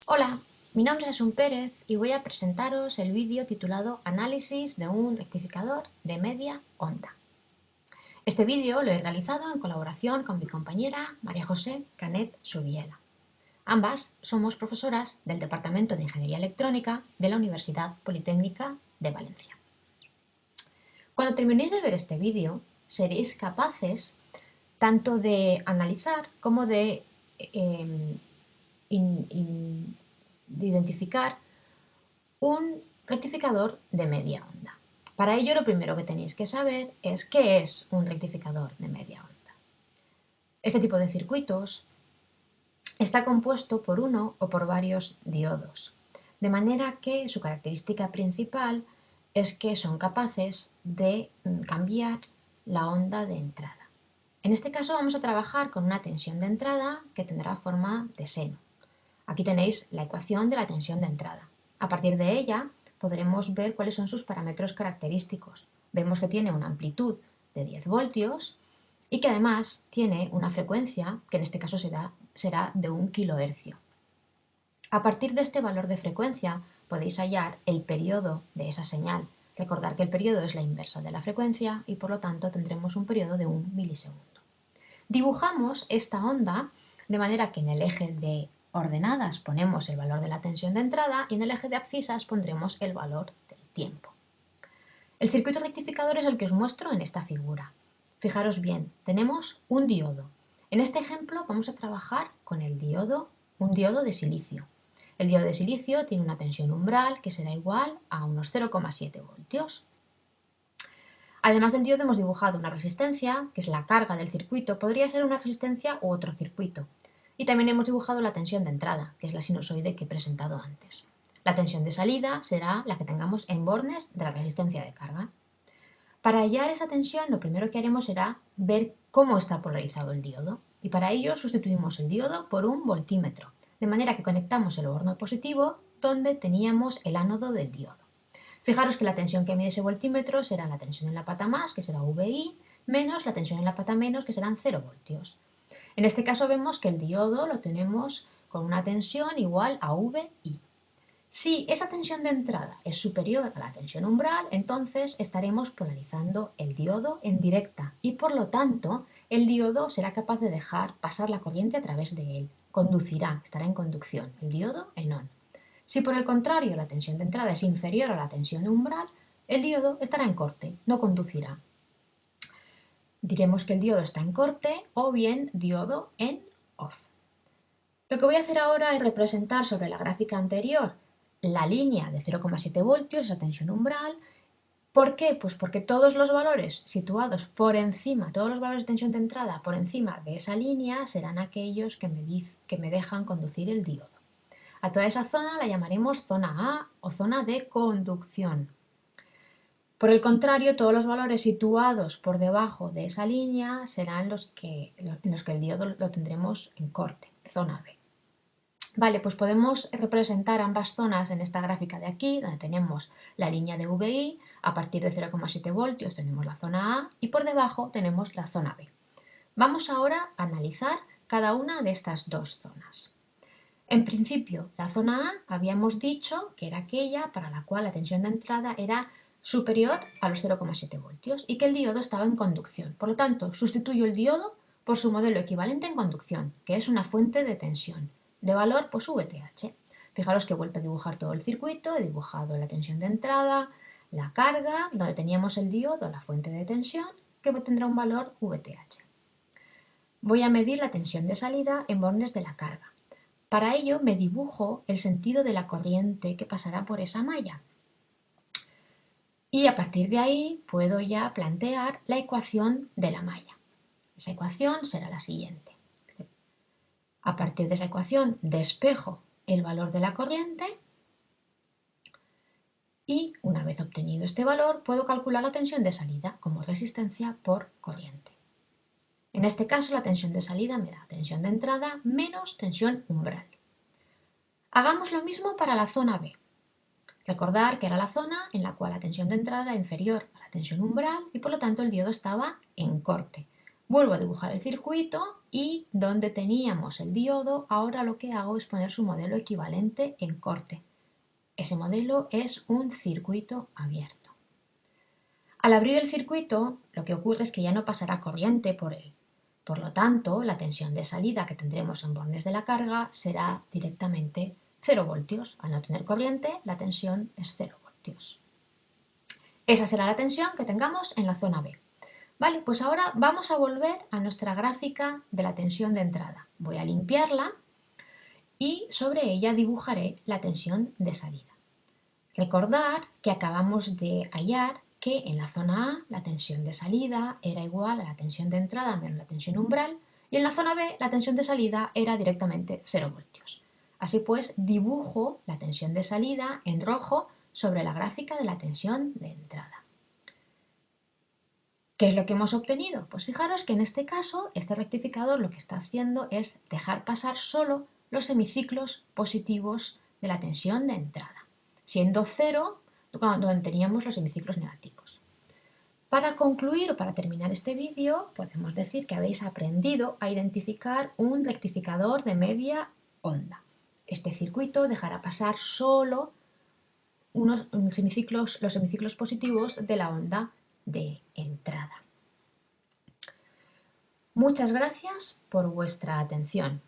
Hola, mi nombre es Asun Pérez y voy a presentaros el vídeo titulado Análisis de un rectificador de media onda. Este vídeo lo he realizado en colaboración con mi compañera María José Canet Subiela. Ambas somos profesoras del Departamento de Ingeniería Electrónica de la Universidad Politécnica de Valencia. Cuando terminéis de ver este vídeo, seréis capaces tanto de analizar como de identificar un rectificador de media onda. Para ello, lo primero que tenéis que saber es qué es un rectificador de media onda. Este tipo de circuitos está compuesto por uno o por varios diodos, de manera que su característica principal es que son capaces de cambiar la onda de entrada. En este caso vamos a trabajar con una tensión de entrada que tendrá forma de seno. Aquí tenéis la ecuación de la tensión de entrada. A partir de ella podremos ver cuáles son sus parámetros característicos. Vemos que tiene una amplitud de 10 voltios y que además tiene una frecuencia que en este caso será de 1 kilohercio. A partir de este valor de frecuencia podéis hallar el periodo de esa señal. Recordar que el periodo es la inversa de la frecuencia y por lo tanto tendremos un periodo de 1 milisegundo. Dibujamos esta onda de manera que en el eje de ordenadas ponemos el valor de la tensión de entrada y en el eje de abscisas pondremos el valor del tiempo. El circuito rectificador es el que os muestro en esta figura. Fijaros bien, tenemos un diodo. En este ejemplo vamos a trabajar con un diodo de silicio. El diodo de silicio tiene una tensión umbral que será igual a unos 0,7 voltios. Además del diodo hemos dibujado una resistencia, que es la carga del circuito, podría ser una resistencia u otro circuito. Y también hemos dibujado la tensión de entrada, que es la sinusoide que he presentado antes. La tensión de salida será la que tengamos en bornes de la resistencia de carga. Para hallar esa tensión, lo primero que haremos será ver cómo está polarizado el diodo. Y para ello sustituimos el diodo por un voltímetro, de manera que conectamos el borno positivo donde teníamos el ánodo del diodo. Fijaros que la tensión que mide ese voltímetro será la tensión en la pata más, que será VI, menos la tensión en la pata menos, que serán 0 voltios. En este caso vemos que el diodo lo tenemos con una tensión igual a VI. Si esa tensión de entrada es superior a la tensión umbral, entonces estaremos polarizando el diodo en directa y por lo tanto el diodo será capaz de dejar pasar la corriente a través de él. Conducirá, estará en conducción, el diodo en on. Si por el contrario la tensión de entrada es inferior a la tensión umbral, el diodo estará en corte, no conducirá. Diremos que el diodo está en corte o bien diodo en off. Lo que voy a hacer ahora es representar sobre la gráfica anterior la línea de 0,7 voltios, esa tensión umbral. ¿Por qué? Pues porque todos los valores situados por encima, todos los valores de tensión de entrada por encima de esa línea serán aquellos que me dejan conducir el diodo. A toda esa zona la llamaremos zona A o zona de conducción. Por el contrario, todos los valores situados por debajo de esa línea serán en los que el diodo lo tendremos en corte, zona B. Vale, pues podemos representar ambas zonas en esta gráfica de aquí, donde tenemos la línea de VI, a partir de 0,7 voltios tenemos la zona A y por debajo tenemos la zona B. Vamos ahora a analizar cada una de estas dos zonas. En principio, la zona A habíamos dicho que era aquella para la cual la tensión de entrada era superior a los 0,7 voltios y que el diodo estaba en conducción. Por lo tanto, sustituyo el diodo por su modelo equivalente en conducción, que es una fuente de tensión, de valor pues VTH. Fijaros que he vuelto a dibujar todo el circuito, he dibujado la tensión de entrada, la carga, donde teníamos el diodo, la fuente de tensión, que tendrá un valor VTH. Voy a medir la tensión de salida en bornes de la carga. Para ello me dibujo el sentido de la corriente que pasará por esa malla. Y a partir de ahí puedo ya plantear la ecuación de la malla. Esa ecuación será la siguiente. A partir de esa ecuación despejo el valor de la corriente y una vez obtenido este valor puedo calcular la tensión de salida como resistencia por corriente. En este caso la tensión de salida me da tensión de entrada menos tensión umbral. Hagamos lo mismo para la zona B. Recordar que era la zona en la cual la tensión de entrada era inferior a la tensión umbral y por lo tanto el diodo estaba en corte. Vuelvo a dibujar el circuito y donde teníamos el diodo, ahora lo que hago es poner su modelo equivalente en corte. Ese modelo es un circuito abierto. Al abrir el circuito, lo que ocurre es que ya no pasará corriente por él. Por lo tanto, la tensión de salida que tendremos en bornes de la carga será directamente 0 voltios. Al no tener corriente, la tensión es 0 voltios. Esa será la tensión que tengamos en la zona B. Vale, pues ahora vamos a volver a nuestra gráfica de la tensión de entrada. Voy a limpiarla y sobre ella dibujaré la tensión de salida. Recordar que acabamos de hallar que en la zona A la tensión de salida era igual a la tensión de entrada menos la tensión umbral y en la zona B la tensión de salida era directamente 0 voltios. Así pues, dibujo la tensión de salida en rojo sobre la gráfica de la tensión de entrada. ¿Qué es lo que hemos obtenido? Pues fijaros que en este caso, este rectificador lo que está haciendo es dejar pasar solo los semiciclos positivos de la tensión de entrada, siendo 0 donde teníamos los semiciclos negativos. Para concluir o para terminar este vídeo, podemos decir que habéis aprendido a identificar un rectificador de media onda. Este circuito dejará pasar solo los semiciclos positivos de la onda de entrada. Muchas gracias por vuestra atención.